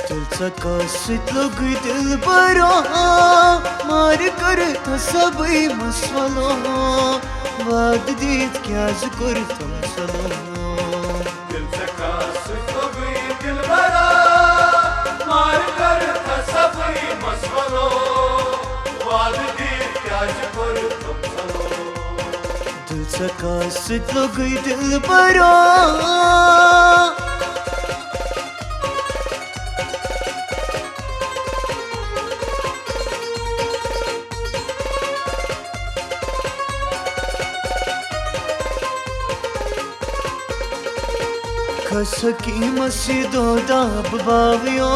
दिलचा कासितलो दिल बरो मार करता सबई मसलो वाद दीत क्याज करता मसलो दिलचा कासितलो दिल बरो मार करता सबई मसलो वाद दीत क्याज करता मसलो दिलचा कासितलो दिल बरो खसकी मसीदो दाब बावियो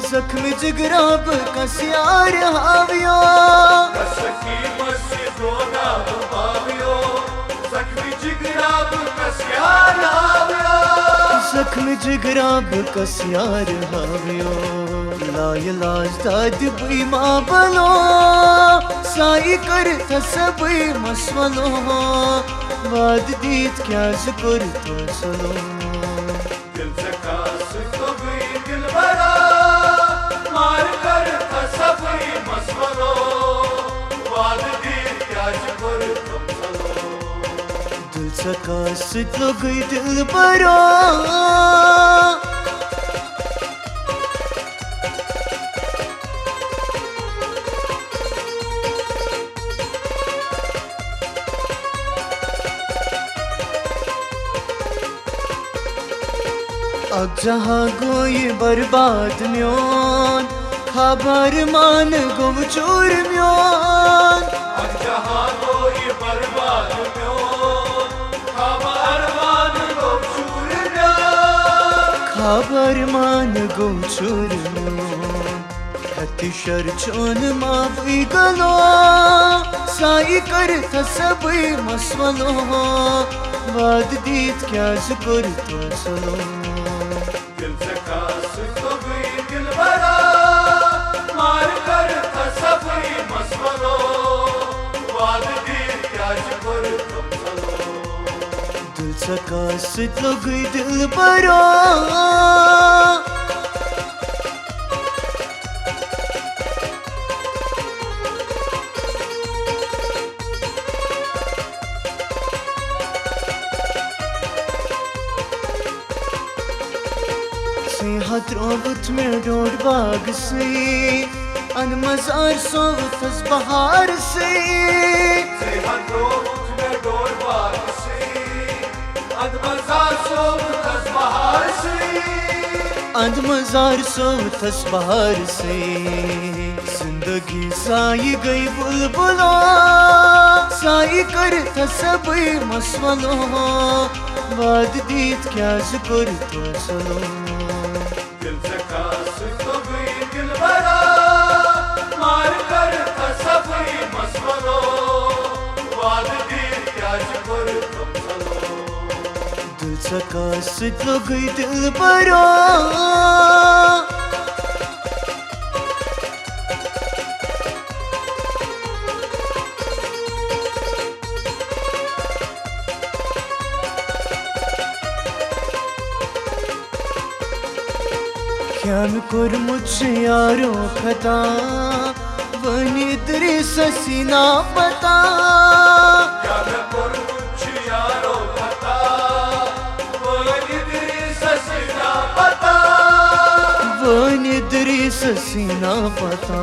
जख्मी जिगराब कसियार हावियो खसकी मसीदो दाब बावियो जख्मी जिगराब कसियार हावियो जख्मी जिगराब कसियार हावियो लाय लाज दाद बुई मां बलो साई कर सबई मसलो वाद दीत क्या जिक्र तो चलो दिलचा कासितलो दिल बरो मार करता सबई मसलो वाद दीत क्याज करता मसलो दिलचा कासितलो दिल बरो अब जहाँ गोई बर्बाद म्योन खबर मान गुम चूर म्योन अब जहाँ गोई बर्बाद म्योन खबर मान गुम चूर म्योन खबर मान गुम चूर म्योन हती शर चोन माफी गलो साई कर सबई मसलो वाद दीत क्या जिक्र तो चलो दिलचा कासितलो दिल बरो मार करता सबई मसलो वाद दीत क्याज करता मसलो दिलचा कासितलो दिल बरो सेहत रोबत में डोर बाग से अन मजार सोवत बहार से सेहत रोबत में डोर बाग से अन मजार सोवत बहार से अन मजार सोवत बहार से जिंदगी साई गई बुलबुलो साई कर सबई मसलो वाद दीत क्या जिक्र तो चलो दिलचा कासितलो दिल बरो मार करता सबई मसलो वाद दीत क्याज करता मसलो दिलचा कासितलो दिल बरो क्या कर मुझसे यारो खता वनी तेरे ससीना पता क्या मैं करूं मुझे यारो पता वनी तेरी ससीना पता वनी तेरे ससीना पता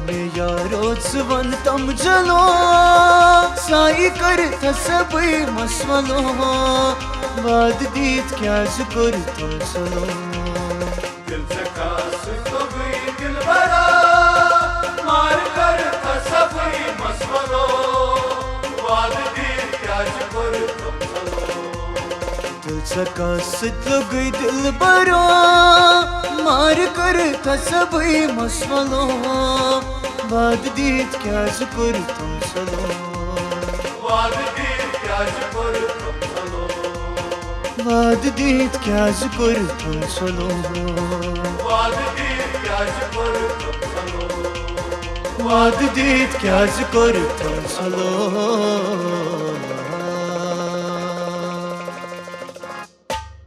मैं यारो वन तम चलो साई कर सबई मसलो वाद दीत क्या जिक्र तो चलो दिलचा कासितलो दिल बरो मार करता सबई मसलो वाद दीत क्याज करता मसलो दिलचा कासितलो दिल बरो मार करता सबई मसलो वाद दीत क्या जिक्र तो चलो वाद दीत क्याज करता मसलो वाद दीत क्या जिक्र तो चलो वाद दीत क्याज करता मसलो वाद दीत क्या जिक्र तो चलो